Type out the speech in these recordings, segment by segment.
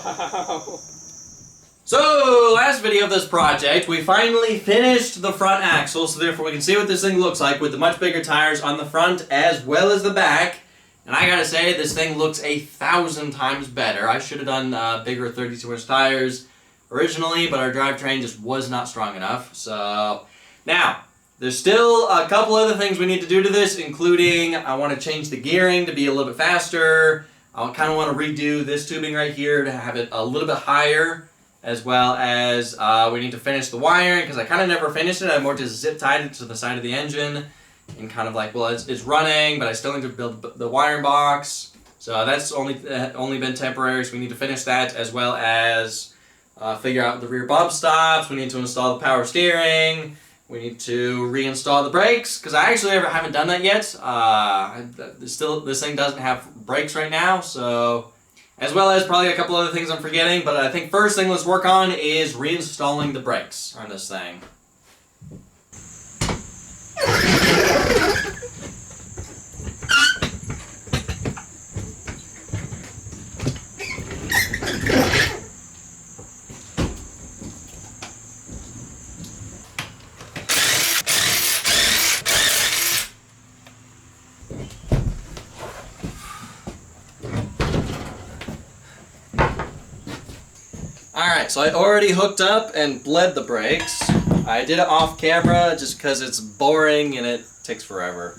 Wow. So, last video of this project, we finally finished the front axle, so therefore we can see what this thing looks like with the much bigger tires on the front as well as the back. And I gotta say, this thing looks 1,000 times better. I should have done bigger 32-inch tires originally, but our drivetrain just was not strong enough. So, now, there's still a couple other things we need to do to this, including I want to change the gearing to be a little bit faster. I kind of want to redo this tubing right here to have it a little bit higher, as well as we need to finish the wiring, because I kind of never finished it. I more just zip tied it to the side of the engine and kind of like, well, it's running, but I still need to build the wiring box. So that's only been temporary, so we need to finish that, as well as figure out the rear bump stops. We need to install the power steering. We need to reinstall the brakes, because I actually haven't done that yet. This thing doesn't have brakes right now, so, as well as probably a couple other things I'm forgetting, but I think first thing let's work on is reinstalling the brakes on this thing. Alright, so I already hooked up and bled the brakes. I did it off camera just because it's boring and it takes forever.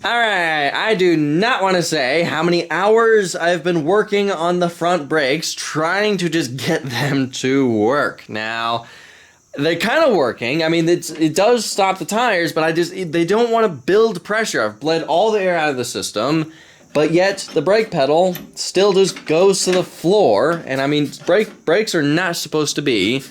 Alright, I do not want to say how many hours I've been working on the front brakes, trying to just get them to work. Now, they're kind of working. I mean, it does stop the tires, but they don't want to build pressure. I've bled all the air out of the system, but yet the brake pedal still just goes to the floor. And I mean, brakes are not supposed to be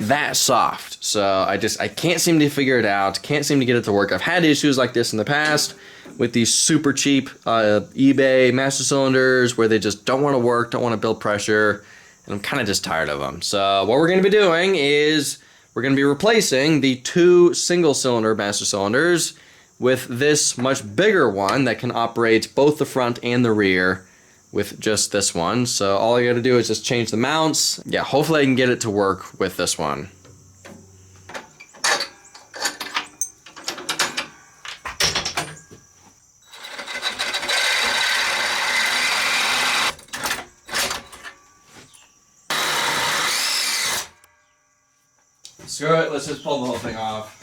that soft. So I can't seem to figure it out, can't seem to get it to work. I've had issues like this in the past with these super cheap eBay master cylinders where they just don't want to work, don't want to build pressure, and I'm kind of just tired of them. So what we're going to be doing is we're going to be replacing the 2 single cylinder master cylinders with this much bigger one that can operate both the front and the rear with just this one. So all I got to do is just change the mounts. Yeah, hopefully I can get it to work with this one. Screw it, let's just pull the whole thing off.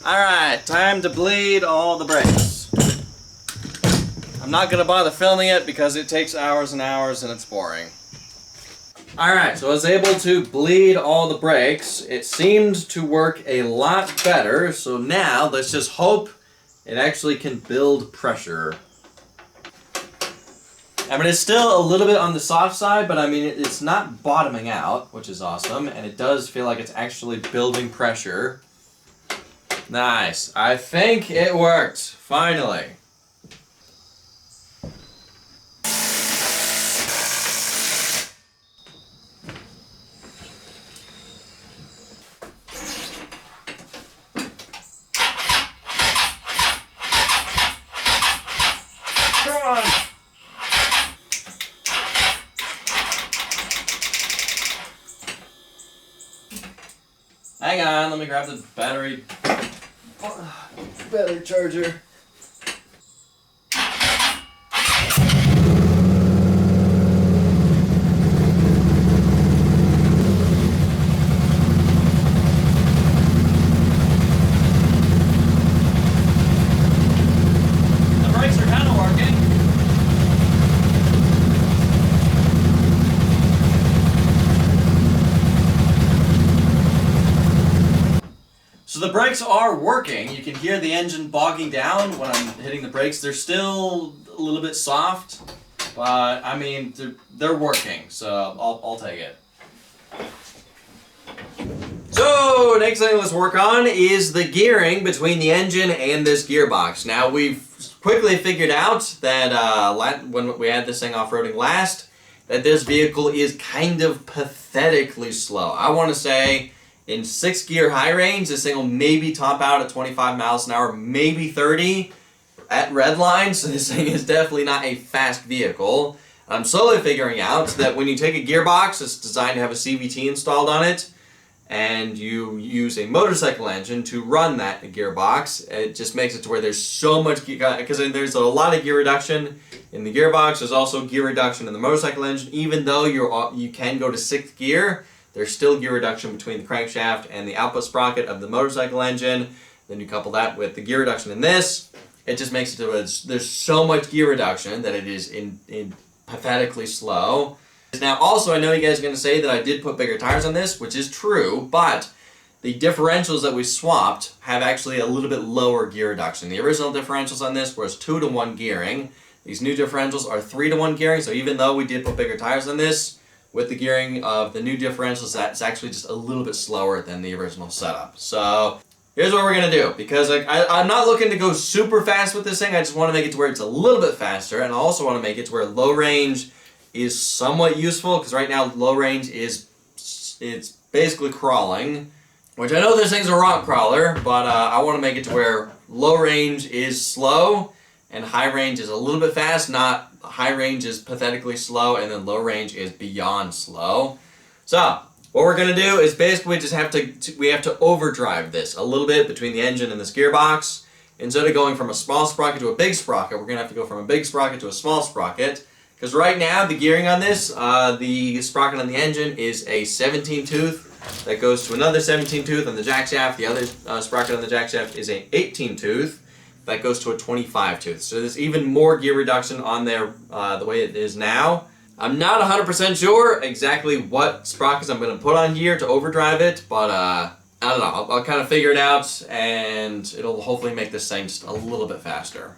Alright, time to bleed all the brakes. I'm not going to bother filming it because it takes hours and hours and it's boring. Alright, so I was able to bleed all the brakes. It seemed to work a lot better, so now let's just hope it actually can build pressure. I mean, it's still a little bit on the soft side, but I mean, it's not bottoming out, which is awesome, and it does feel like it's actually building pressure. Nice. I think it worked, finally. Hang on, let me grab the battery charger. The brakes are kind of working. So the brakes are working. You can hear the engine bogging down when I'm hitting the brakes. They're still a little bit soft, but I mean, they're working, so I'll take it. So next thing let's work on is the gearing between the engine and this gearbox. Now we've quickly figured out that when we had this thing off-roading last, that this vehicle is kind of pathetically slow. I want to say in 6-gear high range, this thing will maybe top out at 25 miles an hour, maybe 30 at red line, so this thing is definitely not a fast vehicle. I'm slowly figuring out that when you take a gearbox that's designed to have a CVT installed on it, and you use a motorcycle engine to run that gearbox, it just makes it to where there's so much, because there's a lot of gear reduction in the gearbox, there's also gear reduction in the motorcycle engine. Even though you can go to 6th gear, there's still gear reduction between the crankshaft and the output sprocket of the motorcycle engine. Then you couple that with the gear reduction in this, it just makes it to where there's so much gear reduction that it is in pathetically slow. Now also, I know you guys are going to say that I did put bigger tires on this, which is true, but the differentials that we swapped have actually a little bit lower gear reduction. The original differentials on this was 2-to-1 gearing. These new differentials are 3-to-1 gearing, so even though we did put bigger tires on this, with the gearing of the new differentials, that's actually just a little bit slower than the original setup. So here's what we're going to do, because I'm not looking to go super fast with this thing, I just want to make it to where it's a little bit faster, and I also want to make it to where low range is somewhat useful, because right now low range it's basically crawling, which I know this thing's a rock crawler, but I want to make it to where low range is slow and high range is a little bit fast, not high range is pathetically slow and then low range is beyond slow. So what we're going to do is basically just we have to overdrive this a little bit between the engine and this gearbox. Instead of going from a small sprocket to a big sprocket, we're going to have to go from a big sprocket to a small sprocket. Because right now, the gearing on this, the sprocket on the engine is a 17-tooth that goes to another 17-tooth on the jack shaft. The other sprocket on the jack shaft is a 18-tooth that goes to a 25-tooth. So there's even more gear reduction on there the way it is now. I'm not 100% sure exactly what sprockets I'm going to put on here to overdrive it, but I don't know. I'll kind of figure it out, and it'll hopefully make this thing just a little bit faster.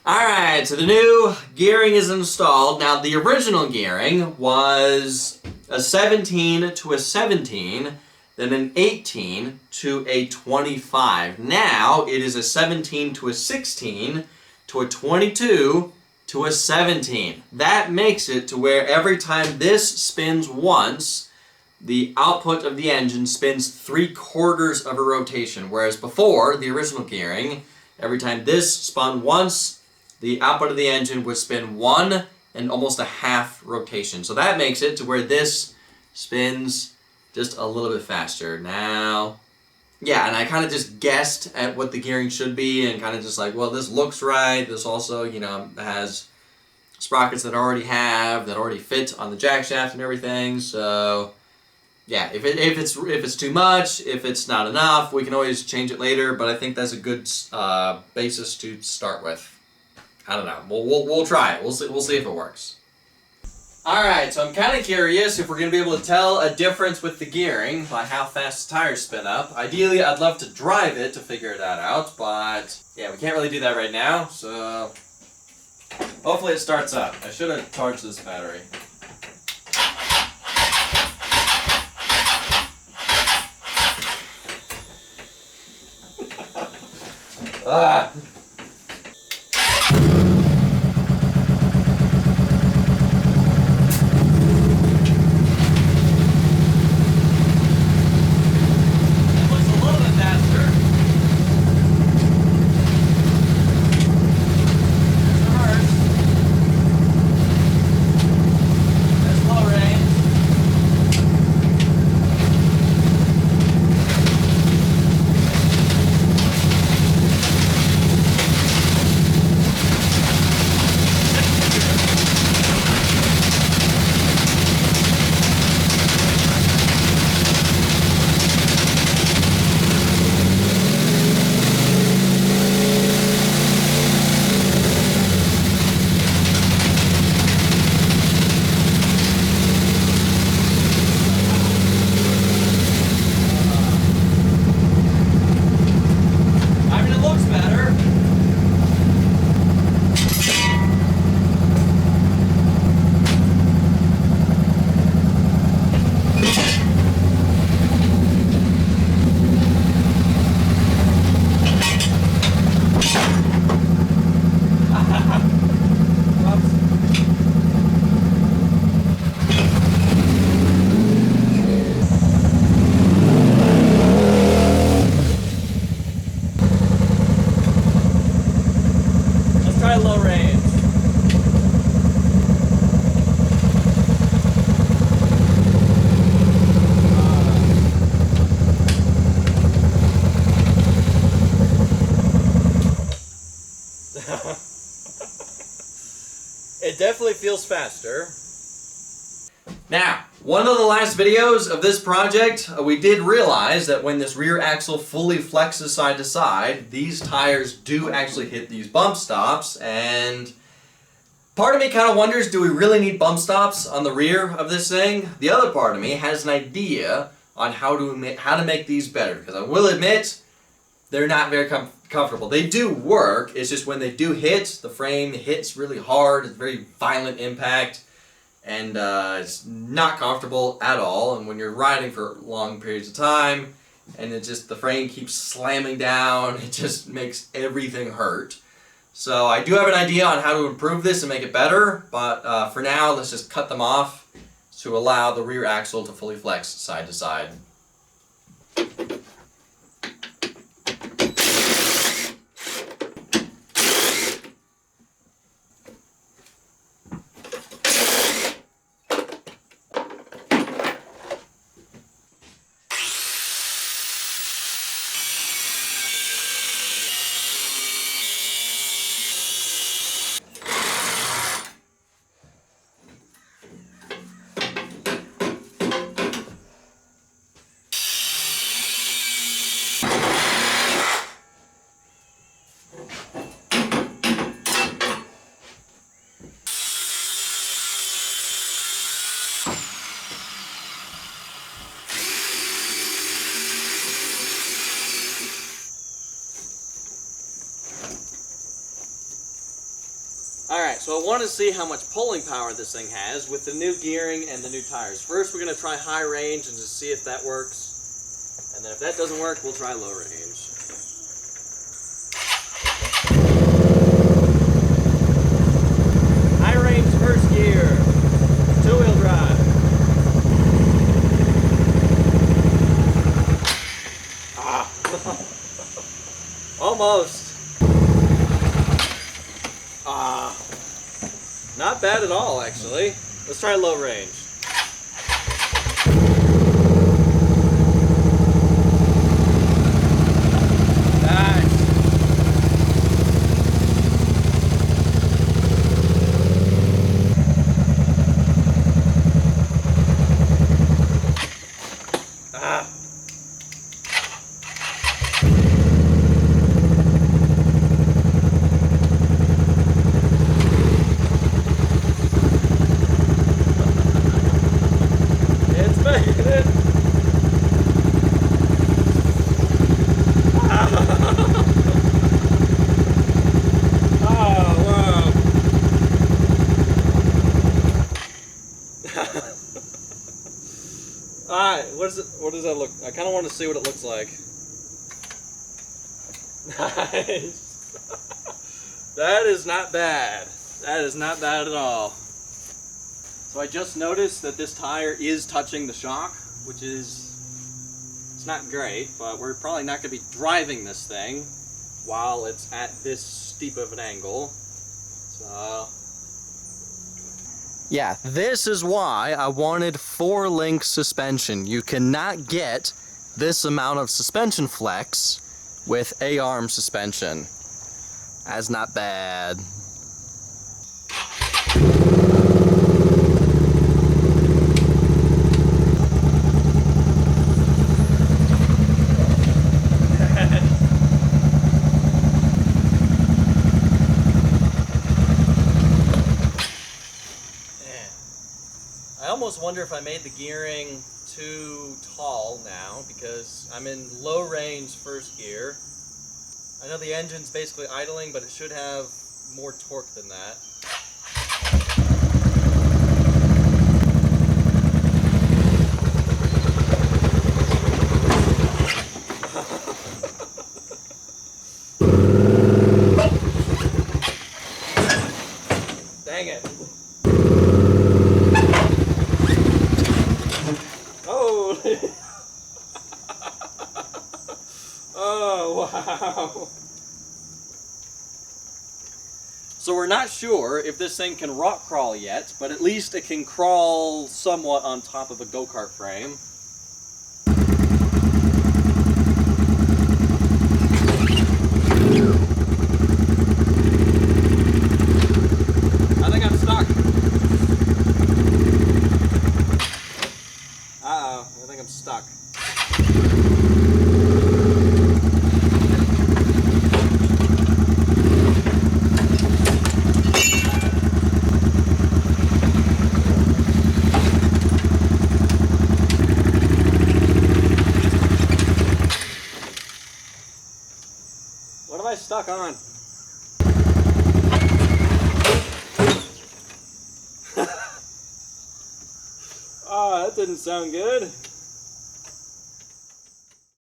Alright, so the new gearing is installed. Now, the original gearing was a 17 to a 17, then an 18 to a 25. Now, it is a 17 to a 16 to a 22 to a 17. That makes it to where every time this spins once, the output of the engine spins 3/4 of a rotation, whereas before, the original gearing, every time this spun once, the output of the engine would spin 1 and almost a half rotation. So that makes it to where this spins just a little bit faster. Now, yeah, and I kind of just guessed at what the gearing should be and kind of just like, well, this looks right. This also, you know, has sprockets that already fit on the jack shaft and everything. So, yeah, if it's too much, if it's not enough, we can always change it later. But I think that's a good basis to start with. I don't know. We'll try it. We'll see if it works. Alright, so I'm kind of curious if we're going to be able to tell a difference with the gearing by how fast the tires spin up. Ideally, I'd love to drive it to figure that out, but yeah, we can't really do that right now, so hopefully it starts up. I should have charged this battery. Ah! Low range. It definitely feels faster. Now, one of the last videos of this project, we did realize that when this rear axle fully flexes side to side, these tires do actually hit these bump stops, and part of me kind of wonders, do we really need bump stops on the rear of this thing? The other part of me has an idea on how to make these better, because I will admit, they're not very comfortable. They do work, it's just when they do hit, the frame hits really hard, it's a very violent impact, and it's not comfortable at all. And when you're riding for long periods of time, and the frame keeps slamming down, it just makes everything hurt. So I do have an idea on how to improve this and make it better, but for now, let's just cut them off to allow the rear axle to fully flex side to side. Alright, so I want to see how much pulling power this thing has with the new gearing and the new tires. First we're going to try high range and just see if that works. And then if that doesn't work, we'll try low range. High range first gear. Two-wheel drive. Almost. Not bad at all, actually. Let's try low range. Nice. Alright, what does that look? I kind of want to see what it looks like. Nice. That is not bad. That is not bad at all. So I just noticed that this tire is touching the shock, which is, it's not great, but we're probably not going to be driving this thing while it's at this steep of an angle. So yeah, this is why I wanted 4-link suspension. You cannot get this amount of suspension flex with A-arm suspension. That's not bad. I almost wonder if I made the gearing too tall now, because I'm in low range first gear. I know the engine's basically idling, but it should have more torque than that. Dang it. Oh, wow. So we're not sure if this thing can rock crawl yet, but at least it can crawl somewhat on top of a go-kart frame. I think I'm stuck. Uh-oh, I think I'm stuck. What am I stuck on? Oh, that didn't sound good.